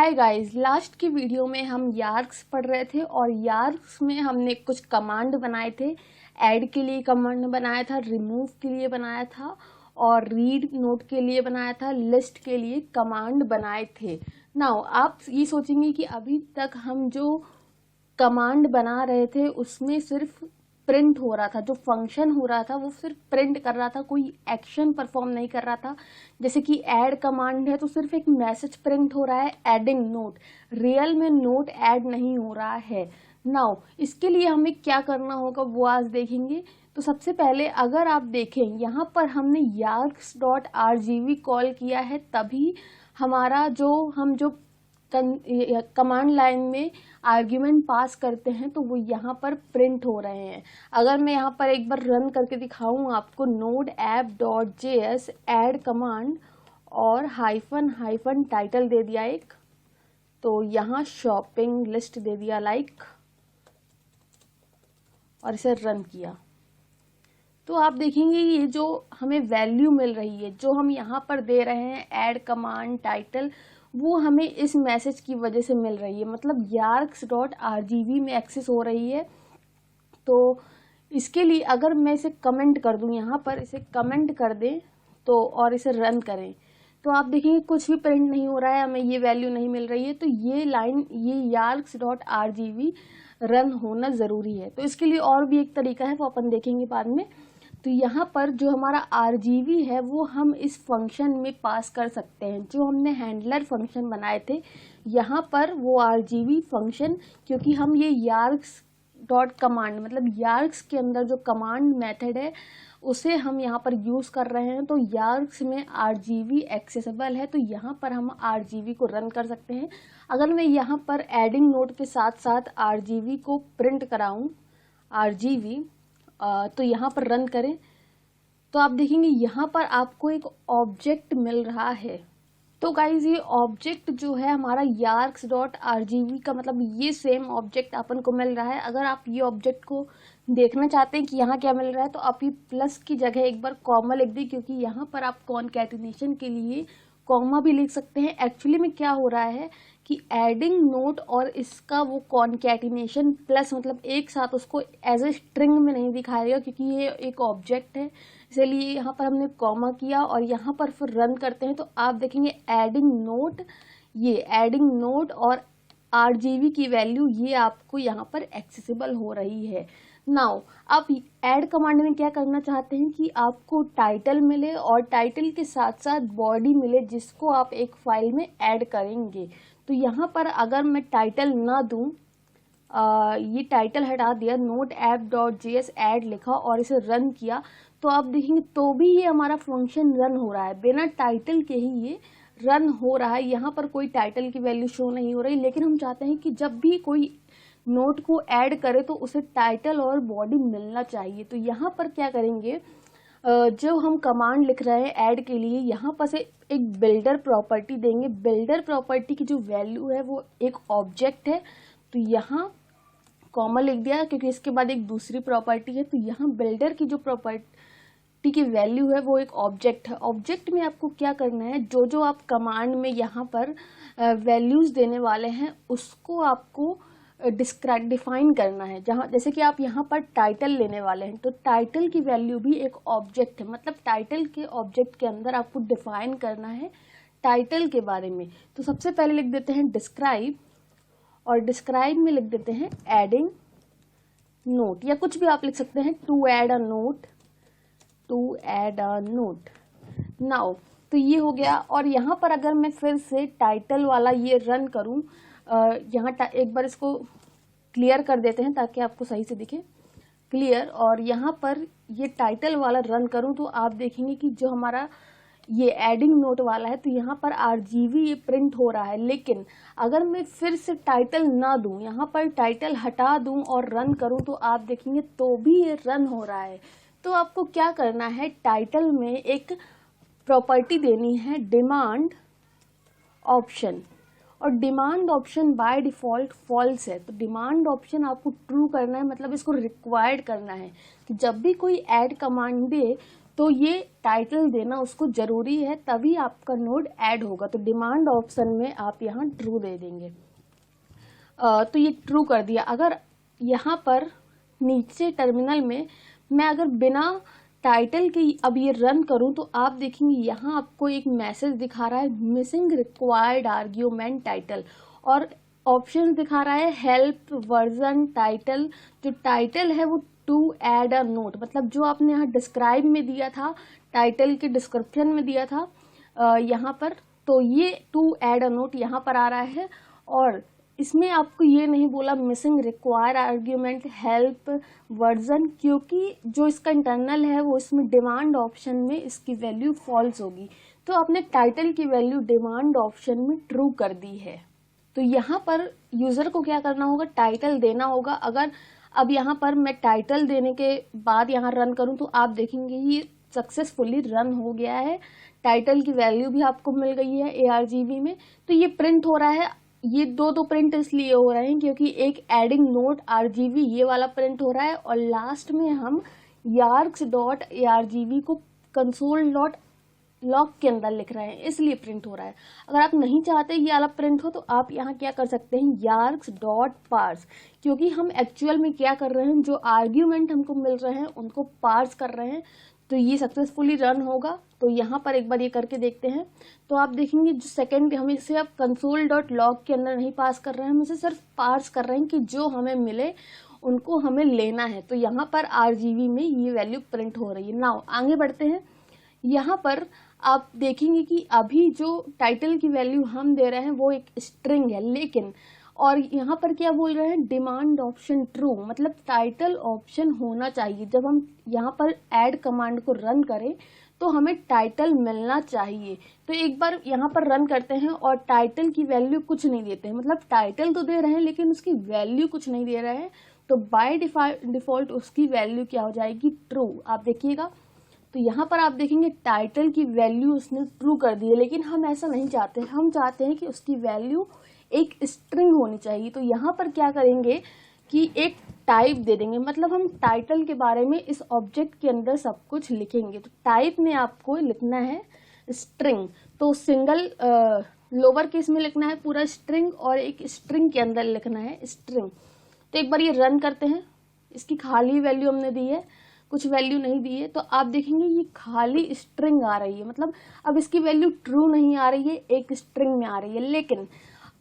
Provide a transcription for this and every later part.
Hi guys, last की video में हम यार्क्स पढ़ रहे थे और यार्क्स में हमने कुछ कमांड बनाए थे। ऐड के लिए कमांड बनाया था, रिमूव के लिए बनाया था और रीड नोट के लिए बनाया था, लिस्ट के लिए कमांड बनाए थे। नाउ आप ये सोचेंगे कि अभी तक हम जो कमांड बना रहे थे उसमें सिर्फ प्रिंट हो रहा था, जो फंक्शन हो रहा था वो सिर्फ प्रिंट कर रहा था, कोई एक्शन परफॉर्म नहीं कर रहा था। जैसे कि ऐड कमांड है तो सिर्फ एक मैसेज प्रिंट हो रहा है, एडिंग नोट, रियल में नोट ऐड नहीं हो रहा है। नाउ इसके लिए हमें क्या करना होगा वो आज देखेंगे। तो सबसे पहले अगर आप देखें यहाँ पर हमने yarks.rgv कॉल किया है, तभी हमारा जो कमांड लाइन में आर्ग्यूमेंट पास करते हैं तो वो यहाँ पर प्रिंट हो रहे हैं। अगर मैं यहाँ पर एक बार रन करके दिखाऊँ आपको, नोड app.js ऐड कमांड और हाइफन टाइटल दे दिया एक, तो यहाँ शॉपिंग लिस्ट दे दिया लाइक और इसे रन किया तो आप देखेंगे ये जो हमें वैल्यू मिल रही है, जो हम यहाँ पर दे रहे हैं ऐड कमांड टाइटल, वो हमें इस मैसेज की वजह से मिल रही है, मतलब yarks.rgv में एक्सेस हो रही है। तो इसके लिए अगर मैं इसे कमेंट कर दूं, यहाँ पर इसे कमेंट कर दें तो और इसे रन करें तो आप देखेंगे कुछ भी प्रिंट नहीं हो रहा है, हमें ये वैल्यू नहीं मिल रही है। तो ये लाइन, ये yarks.rgv रन होना ज़रूरी है। तो इसके लिए और भी एक तरीका है, वो अपन देखेंगे बाद में। तो यहाँ पर जो हमारा RGV है वो हम इस फंक्शन में पास कर सकते हैं, जो हमने हैंडलर फंक्शन बनाए थे यहाँ पर वो RGV फंक्शन, क्योंकि हम ये yarks डॉट कमांड, मतलब yarks के अंदर जो कमांड मेथड है उसे हम यहाँ पर यूज़ कर रहे हैं। तो yarks में RGV एक्सेसिबल है, तो यहाँ पर हम RGV को रन कर सकते हैं। अगर मैं यहाँ पर एडिंग नोट के साथ साथ RGV को प्रिंट कराऊँ, RGV, तो यहाँ पर रन करें तो आप देखेंगे यहाँ पर आपको एक ऑब्जेक्ट मिल रहा है। तो गाइज ये ऑब्जेक्ट जो है हमारा yarks.rgv का, मतलब ये सेम ऑब्जेक्ट अपन को मिल रहा है। अगर आप ये ऑब्जेक्ट को देखना चाहते हैं कि यहाँ क्या मिल रहा है तो आप ये प्लस की जगह एक बार कॉमा लिख दें, क्योंकि यहाँ पर आप कॉन्कैटिनेशन के लिए कॉमा भी लिख सकते हैं। एक्चुअली में क्या हो रहा है कि एडिंग नोट और इसका वो कॉन्कैटिनेशन प्लस, मतलब एक साथ उसको एज ए स्ट्रिंग में नहीं दिखाएगा क्योंकि ये एक ऑब्जेक्ट है, इसलिए यहाँ पर हमने कॉमा किया और यहाँ पर फिर रन करते हैं तो आप देखेंगे एडिंग नोट, ये एडिंग नोट और RGV की वैल्यू ये आपको यहाँ पर एक्सेसिबल हो रही है। नाउ आप ऐड कमांड में क्या करना चाहते हैं कि आपको टाइटल मिले और टाइटल के साथ साथ बॉडी मिले, जिसको आप एक फाइल में ऐड करेंगे। तो यहाँ पर अगर मैं टाइटल ना दूं, ये टाइटल हटा दिया, नोड app.js ऐड लिखा और इसे रन किया तो आप देखेंगे तो भी ये हमारा फंक्शन रन हो रहा है, बिना टाइटल के ही ये रन हो रहा है। यहाँ पर कोई टाइटल की वैल्यू शो नहीं हो रही, लेकिन हम चाहते हैं कि जब भी कोई नोट को ऐड करे तो उसे टाइटल और बॉडी मिलना चाहिए। तो यहाँ पर क्या करेंगे, जो हम कमांड लिख रहे हैं ऐड के लिए, यहाँ पर से एक बिल्डर प्रॉपर्टी देंगे। बिल्डर प्रॉपर्टी की जो वैल्यू है वो एक ऑब्जेक्ट है, तो यहाँ कॉमा लिख दिया क्योंकि इसके बाद एक दूसरी प्रॉपर्टी है। तो यहाँ बिल्डर की जो प्रॉपर्टी की वैल्यू है वो एक ऑब्जेक्ट है। ऑब्जेक्ट में आपको क्या करना है, जो जो आप कमांड में यहाँ पर वैल्यूज देने वाले हैं उसको आपको डिफाइन करना है। जहाँ जैसे कि आप यहाँ पर टाइटल लेने वाले हैं तो टाइटल की वैल्यू भी एक ऑब्जेक्ट है, मतलब टाइटल के ऑब्जेक्ट के अंदर आपको डिफाइन करना है टाइटल के बारे में। तो सबसे पहले लिख देते हैं डिस्क्राइब और डिस्क्राइब में लिख देते हैं एडिंग नोट, या कुछ भी आप लिख सकते हैं, to add a note, to add a note. Now तो ये हो गया। और यहाँ पर अगर मैं फिर से टाइटल वाला ये रन करूँ, यहाँ एक बार इसको क्लियर कर देते हैं ताकि आपको सही से दिखे, क्लियर, और यहाँ पर ये टाइटल वाला रन करूँ तो आप देखेंगे कि जो हमारा ये एडिंग नोट वाला है तो यहाँ पर RGV ये प्रिंट हो रहा है। लेकिन अगर मैं फिर से टाइटल ना दूं, यहाँ पर टाइटल हटा दूं और रन करूं तो आप देखेंगे तो भी ये रन हो रहा है। तो आपको क्या करना है, टाइटल में एक प्रॉपर्टी देनी है डिमांड ऑप्शन, और demand option by default false है। तो डिमांड ऑप्शन आपको ट्रू करना है, मतलब इसको रिक्वायर्ड करना है कि जब भी कोई ऐड कमांड दे तो ये टाइटल देना उसको ज़रूरी है, तभी आपका नोड ऐड होगा। तो डिमांड ऑप्शन में आप यहाँ ट्रू दे देंगे। तो ये ट्रू कर दिया। अगर यहाँ पर नीचे टर्मिनल में मैं अगर बिना टाइटल के अब ये रन करूं तो आप देखेंगे यहाँ आपको एक मैसेज दिखा रहा है मिसिंग रिक्वायर्ड आर्ग्यूमेंट टाइटल, और ऑप्शन दिखा रहा है हेल्प वर्जन टाइटल। जो टाइटल है वो टू ऐड अ नोट, मतलब जो आपने यहाँ डिस्क्राइब में दिया था, टाइटल के डिस्क्रिप्शन में दिया था यहाँ पर, तो ये टू ऐड अ नोट यहाँ पर आ रहा है। और इसमें आपको ये नहीं बोला missing require argument help version, क्योंकि जो इसका इंटरनल है वो इसमें डिमांड ऑप्शन में इसकी वैल्यू फॉल्स होगी। तो आपने टाइटल की वैल्यू डिमांड ऑप्शन में ट्रू कर दी है। तो यहाँ पर यूज़र को क्या करना होगा, टाइटल देना होगा। अगर अब यहाँ पर मैं टाइटल देने के बाद यहाँ रन करूँ तो आप देखेंगे ये सक्सेसफुली रन हो गया है। टाइटल की वैल्यू भी आपको मिल गई है ARGV में। तो ये प्रिंट हो रहा है, ये दो प्रिंट इसलिए हो रहे हैं क्योंकि एक एडिंग नोट RGV ये वाला प्रिंट हो रहा है, और लास्ट में हम yargs.argv को console.log के अंदर लिख रहे हैं, इसलिए प्रिंट हो रहा है। अगर आप नहीं चाहते ये वाला प्रिंट हो तो आप यहाँ क्या कर सकते हैं, yargs.parse, क्योंकि हम एक्चुअल में क्या कर रहे हैं, जो आर्ग्यूमेंट हमको मिल रहे हैं उनको पार्स कर रहे हैं। तो ये सक्सेसफुली रन होगा। तो यहाँ पर एक बार ये करके देखते हैं। तो आप देखेंगे जो सेकंड, हम इसे अब console.log के अंदर नहीं पास कर रहे हैं, हम इसे सिर्फ पार्स कर रहे हैं कि जो हमें मिले उनको हमें लेना है। तो यहाँ पर RGV में ये वैल्यू प्रिंट हो रही है। नाउ आगे बढ़ते हैं। यहाँ पर आप देखेंगे कि अभी जो टाइटल की वैल्यू हम दे रहे हैं वो एक स्ट्रिंग है, लेकिन और यहाँ पर क्या बोल रहे हैं, डिमांड ऑप्शन ट्रू, मतलब टाइटल ऑप्शन होना चाहिए। जब हम यहाँ पर ऐड कमांड को रन करें तो हमें टाइटल मिलना चाहिए। तो एक बार यहाँ पर रन करते हैं और टाइटल की वैल्यू कुछ नहीं देते हैं, मतलब टाइटल तो दे रहे हैं लेकिन उसकी वैल्यू कुछ नहीं दे रहे हैं। तो बाय डिफॉल्ट उसकी वैल्यू क्या हो जाएगी, ट्रू। आप देखिएगा तो यहाँ पर आप देखेंगे टाइटल की वैल्यू उसने ट्रू कर दी है, लेकिन हम ऐसा नहीं चाहते। हम चाहते हैं कि उसकी वैल्यू एक स्ट्रिंग होनी चाहिए। तो यहाँ पर क्या करेंगे कि एक टाइप दे देंगे, मतलब हम टाइटल के बारे में इस ऑब्जेक्ट के अंदर सब कुछ लिखेंगे। तो टाइप में आपको लिखना है स्ट्रिंग, तो सिंगल लोअर केस में लिखना है पूरा स्ट्रिंग, और एक स्ट्रिंग के अंदर लिखना है स्ट्रिंग। तो एक बार ये रन करते हैं। इसकी खाली वैल्यू हमने दी है, कुछ वैल्यू नहीं दी है। तो आप देखेंगे ये खाली स्ट्रिंग आ रही है, मतलब अब इसकी वैल्यू ट्रू नहीं आ रही है, एक स्ट्रिंग में आ रही है। लेकिन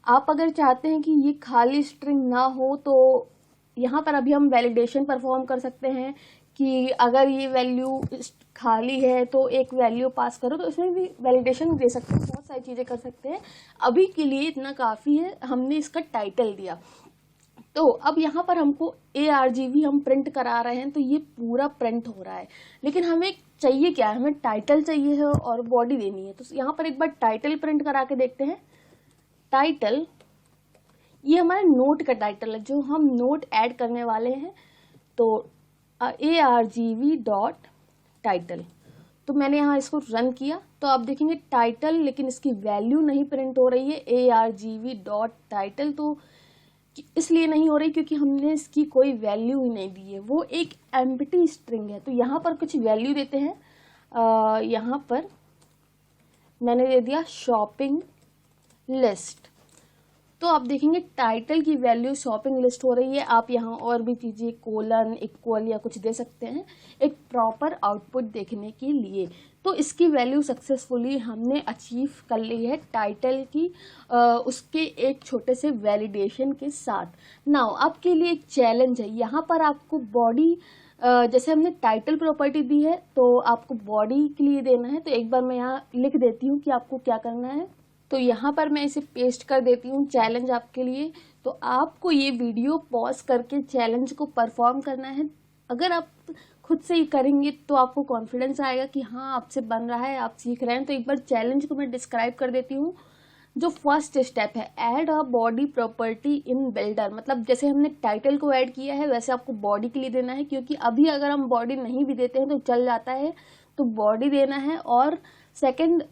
आप अगर चाहते हैं कि ये खाली स्ट्रिंग ना हो तो यहाँ पर अभी हम वैलिडेशन परफॉर्म कर सकते हैं कि अगर ये वैल्यू खाली है तो एक वैल्यू पास करो, तो इसमें भी वैलिडेशन दे सकते हैं, बहुत सारी चीज़ें कर सकते हैं। अभी के लिए इतना काफ़ी है, हमने इसका टाइटल दिया। तो अब यहाँ पर हमको ARGV हम प्रिंट करा रहे हैं, तो ये पूरा प्रिंट हो रहा है, लेकिन हमें चाहिए क्या है, हमें टाइटल चाहिए है और बॉडी देनी है। तो यहाँ पर एक बार टाइटल प्रिंट करा के देखते हैं। टाइटल, ये हमारा नोट का टाइटल है जो हम नोट ऐड करने वाले हैं। तो ARGV.title, तो मैंने यहाँ इसको रन किया तो आप देखेंगे टाइटल, लेकिन इसकी वैल्यू नहीं प्रिंट हो रही है ARGV.title। तो इसलिए नहीं हो रही क्योंकि हमने इसकी कोई वैल्यू ही नहीं दी है, वो एक एम्प्टी स्ट्रिंग है। तो यहाँ पर कुछ वैल्यू देते हैं। यहाँ पर मैंने दे दिया शॉपिंग लिस्ट। तो आप देखेंगे टाइटल की वैल्यू शॉपिंग लिस्ट हो रही है। आप यहाँ और भी कीजिए, कोलन, इक्वल या कुछ दे सकते हैं एक प्रॉपर आउटपुट देखने के लिए। तो इसकी वैल्यू सक्सेसफुली हमने अचीव कर ली है टाइटल की, उसके एक छोटे से वैलिडेशन के साथ। नाउ आपके लिए एक चैलेंज है, यहाँ पर आपको बॉडी, जैसे हमने टाइटल प्रॉपर्टी दी है तो आपको बॉडी के लिए देना है। तो एक बार मैं यहाँ लिख देती हूँ कि आपको क्या करना है। तो यहाँ पर मैं इसे पेस्ट कर देती हूँ, चैलेंज आपके लिए। तो आपको ये वीडियो पॉज करके चैलेंज को परफॉर्म करना है। अगर आप खुद से ही करेंगे तो आपको कॉन्फिडेंस आएगा कि हाँ आपसे बन रहा है, आप सीख रहे हैं। तो एक बार चैलेंज को मैं डिस्क्राइब कर देती हूँ। जो फर्स्ट स्टेप है, add a body property in builder, मतलब जैसे हमने टाइटल को ऐड किया है वैसे आपको बॉडी के लिए देना है, क्योंकि अभी अगर हम बॉडी नहीं भी देते हैं तो चल जाता है, तो बॉडी देना है। और सेकेंड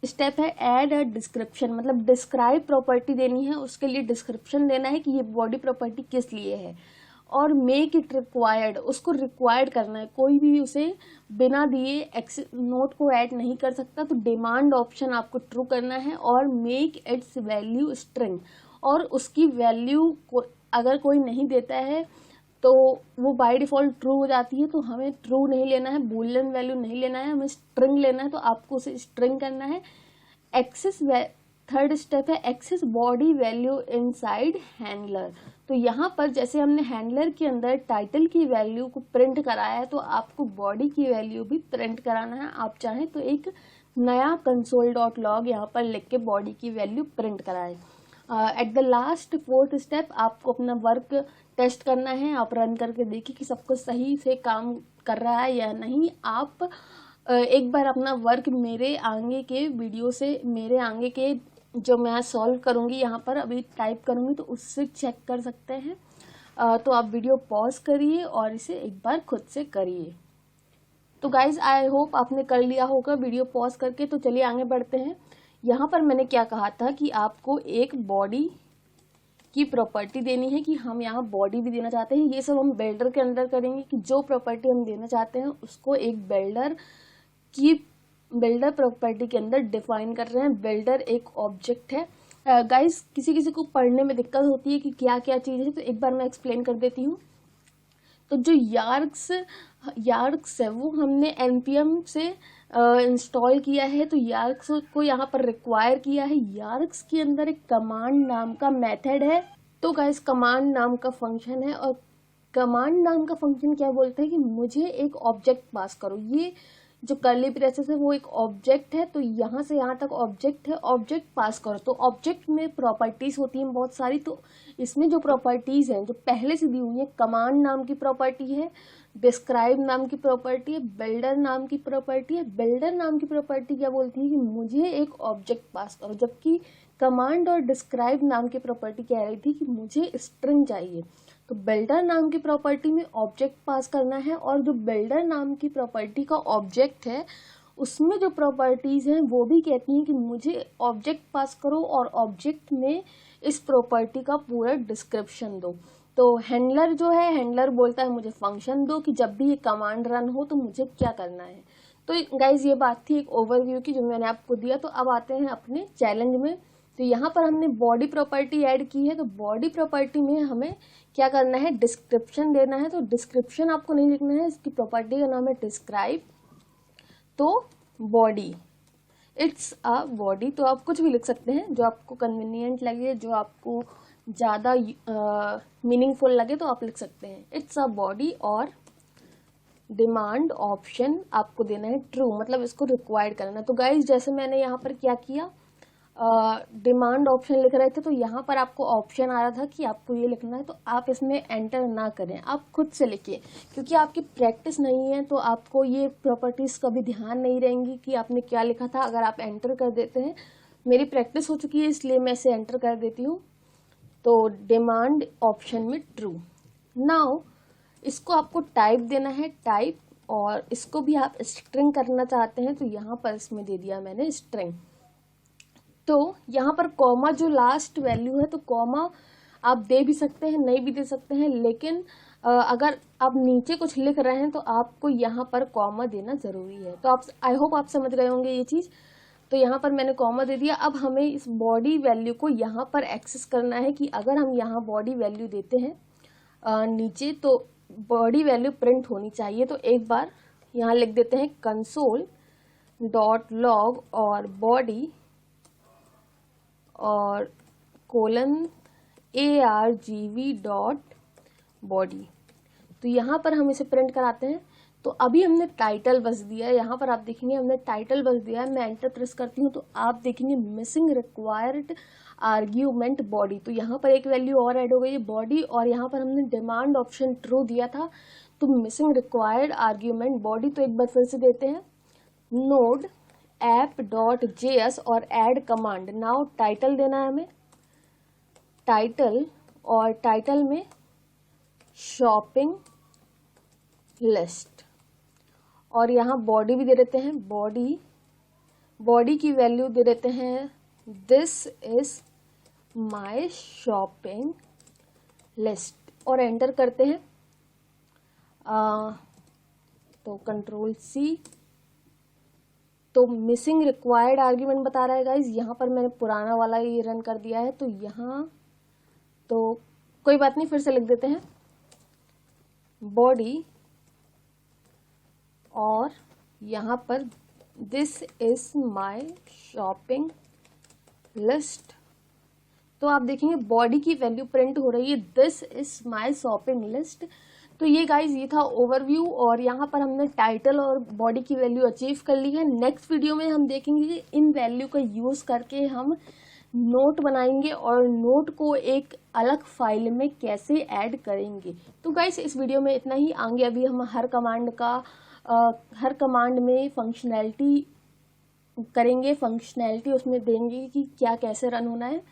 स्टेप है ऐड अ डिस्क्रिप्शन, मतलब डिस्क्राइब प्रॉपर्टी देनी है, उसके लिए डिस्क्रिप्शन देना है कि ये बॉडी प्रॉपर्टी किस लिए है। और मेक इट रिक्वायर्ड, उसको रिक्वायर्ड करना है, कोई भी उसे बिना दिए नोट को ऐड नहीं कर सकता। तो डिमांड ऑप्शन आपको ट्रू करना है और मेक इट्स वैल्यू स्ट्रिंग, और उसकी वैल्यू को अगर कोई नहीं देता है तो वो बाय डिफ़ॉल्ट ट्रू हो जाती है। तो हमें ट्रू नहीं लेना है, बूलियन वैल्यू नहीं लेना है, हमें स्ट्रिंग लेना है। तो आपको उसे स्ट्रिंग करना है। एक्सेस थर्ड स्टेप है access body value inside handler. तो यहाँ पर जैसे हमने हैंडलर के अंदर टाइटल की वैल्यू को प्रिंट कराया है, तो आपको बॉडी की वैल्यू भी प्रिंट कराना है। आप चाहें तो एक नया console.log यहाँ पर लिख के बॉडी की वैल्यू प्रिंट कराएं। At the last fourth step आपको अपना वर्क टेस्ट करना है। आप रन करके देखिए कि सब कुछ सही से काम कर रहा है या नहीं। आप एक बार अपना वर्क मेरे आगे के वीडियो से, मेरे आगे के जो मैं सॉल्व करूँगी यहाँ पर अभी टाइप करूँगी, तो उससे चेक कर सकते हैं। तो आप वीडियो पॉज करिए और इसे एक बार खुद से करिए। तो गाइज आई होप आपने कर लिया होगा वीडियो पॉज करके। तो चलिए आगे बढ़ते हैं। यहाँ पर मैंने क्या कहा था कि आपको एक बॉडी की प्रॉपर्टी देनी है, कि हम यहाँ बॉडी भी देना चाहते हैं। ये सब हम बिल्डर के अंदर करेंगे कि जो प्रॉपर्टी हम देना चाहते हैं उसको एक बिल्डर प्रॉपर्टी के अंदर डिफाइन कर रहे हैं। बिल्डर एक ऑब्जेक्ट है। गाइज किसी किसी को पढ़ने में दिक्कत होती है कि क्या क्या चीज़ है, तो एक बार मैं एक्सप्लेन कर देती हूँ। तो जो यार्क्स है वो हमने npm से इंस्टॉल किया है। तो यार्क्स को यहाँ पर रिक्वायर किया है। यार्क्स के अंदर एक कमांड नाम का मेथड है। तो गाइस कमांड नाम का फंक्शन है, और कमांड नाम का फंक्शन क्या बोलता है कि मुझे एक ऑब्जेक्ट पास करो। ये जो कर्ली ब्रेसेस है वो एक ऑब्जेक्ट है। तो यहाँ से यहाँ तक ऑब्जेक्ट है, ऑब्जेक्ट पास करो। तो ऑब्जेक्ट में प्रॉपर्टीज होती हैं बहुत सारी। तो इसमें जो प्रॉपर्टीज हैं जो पहले से दी हुई है, कमांड नाम की प्रॉपर्टी है, डिस्क्राइब नाम की प्रॉपर्टी है, बिल्डर नाम की प्रॉपर्टी है। बिल्डर नाम की प्रॉपर्टी क्या बोलती है कि मुझे एक ऑब्जेक्ट पास करो, जबकि कमांड और डिस्क्राइब नाम की प्रॉपर्टी कह रही थी कि मुझे स्ट्रिंग चाहिए। तो बिल्डर नाम की प्रॉपर्टी में ऑब्जेक्ट पास करना है, और जो बिल्डर नाम की प्रॉपर्टी का ऑब्जेक्ट है उसमें जो प्रॉपर्टीज हैं वो भी कहती हैं कि मुझे ऑब्जेक्ट पास करो और ऑब्जेक्ट में इस प्रॉपर्टी का पूरा डिस्क्रिप्शन दो। तो हैंडलर जो है, हैंडलर बोलता है मुझे फंक्शन दो कि जब भी ये कमांड रन हो तो मुझे क्या करना है। तो गाइज ये बात थी एक ओवरव्यू की जो मैंने आपको दिया। तो अब आते हैं अपने चैलेंज में। तो यहाँ पर हमने बॉडी प्रॉपर्टी ऐड की है। तो बॉडी प्रॉपर्टी में हमें क्या करना है, डिस्क्रिप्शन देना है। तो डिस्क्रिप्शन आपको नहीं लिखना है, इसकी प्रॉपर्टी का नाम है डिस्क्राइब। तो बॉडी, इट्स अ बॉडी। तो आप कुछ भी लिख सकते हैं जो आपको कन्वीनियंट लगे, जो आपको ज़्यादा मीनिंगफुल लगे तो आप लिख सकते हैं इट्स अ बॉडी। और डिमांड ऑप्शन आपको देना है ट्रू, मतलब इसको रिक्वायर्ड करना है। तो गाइज जैसे मैंने यहाँ पर क्या किया, डिमांड ऑप्शन लिख रहे थे तो यहाँ पर आपको ऑप्शन आ रहा था कि आपको ये लिखना है। तो आप इसमें एंटर ना करें, आप खुद से लिखिए, क्योंकि आपकी प्रैक्टिस नहीं है तो आपको ये प्रॉपर्टीज का भी ध्यान नहीं रहेंगी कि आपने क्या लिखा था अगर आप एंटर कर देते हैं। मेरी प्रैक्टिस हो चुकी है इसलिए मैं इसे एंटर कर देती हूँ। तो डिमांड ऑप्शन में ट्रू। नाउ इसको आपको टाइप देना है, टाइप, और इसको भी आप स्ट्रिंग करना चाहते हैं तो यहाँ पर इसमें दे दिया मैंने स्ट्रिंग। तो यहाँ पर कॉमा जो लास्ट वैल्यू है, तो कॉमा आप दे भी सकते हैं, नहीं भी दे सकते हैं, लेकिन अगर आप नीचे कुछ लिख रहे हैं तो आपको यहाँ पर कॉमा देना ज़रूरी है। तो आप, आई होप आप समझ गए होंगे ये चीज़। तो यहाँ पर मैंने कॉमा दे दिया। अब हमें इस बॉडी वैल्यू को यहाँ पर एक्सेस करना है कि अगर हम यहाँ बॉडी वैल्यू देते हैं नीचे तो बॉडी वैल्यू प्रिंट होनी चाहिए। तो एक बार यहाँ लिख देते हैं console.log और बॉडी और :argv.body। तो यहाँ पर हम इसे प्रिंट कराते हैं। तो अभी हमने टाइटल बस दिया है, यहाँ पर आप देखेंगे हमने टाइटल बस दिया है। मैं एंटर प्रेस करती हूँ तो आप देखेंगे मिसिंग रिक्वायर्ड आर्ग्यूमेंट बॉडी। तो यहाँ पर एक वैल्यू और ऐड हो गई है बॉडी, और यहाँ पर हमने डिमांड ऑप्शन ट्रू दिया था तो मिसिंग रिक्वायर्ड आर्ग्यूमेंट बॉडी। तो एक बार फिर से देते हैं नोड app.js और ऐड कमांड। नाउ टाइटल देना है हमें, टाइटल, और टाइटल में शॉपिंग लिस्ट, और यहाँ बॉडी भी दे देते हैं, बॉडी की वैल्यू दे देते हैं this is my shopping list. और एंटर करते हैं। तो कंट्रोल सी, तो मिसिंग रिक्वायर्ड आर्ग्यूमेंट बता रहा है गाइज। यहाँ पर मैंने पुराना वाला ही रन कर दिया है, तो यहाँ तो कोई बात नहीं, फिर से लिख देते हैं बॉडी, और यहाँ पर this is my shopping list. तो आप देखेंगे बॉडी की वैल्यू प्रिंट हो रही है, this is my shopping list. तो ये गाइज ये था ओवरव्यू, और यहाँ पर हमने टाइटल और बॉडी की वैल्यू अचीव कर ली है। नेक्स्ट वीडियो में हम देखेंगे कि इन वैल्यू का यूज करके हम नोट बनाएंगे और नोट को एक अलग फाइल में कैसे ऐड करेंगे। तो गाइस इस वीडियो में इतना ही। आगे अभी हम हर कमांड में फंक्शनैलिटी करेंगे, फंक्शनैलिटी उसमें देंगे कि क्या कैसे रन होना है।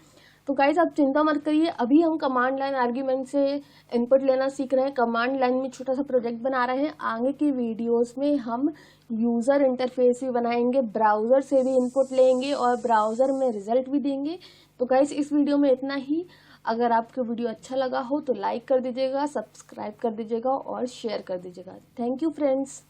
तो गाइस आप चिंता मत करिए, अभी हम कमांड लाइन आर्ग्यूमेंट से इनपुट लेना सीख रहे हैं, कमांड लाइन में छोटा सा प्रोजेक्ट बना रहे हैं। आगे की वीडियोस में हम यूज़र इंटरफेस भी बनाएंगे, ब्राउज़र से भी इनपुट लेंगे और ब्राउज़र में रिजल्ट भी देंगे। तो गाइस इस वीडियो में इतना ही। अगर आपको वीडियो अच्छा लगा हो तो लाइक कर दीजिएगा, सब्सक्राइब कर दीजिएगा और शेयर कर दीजिएगा। Thank you friends.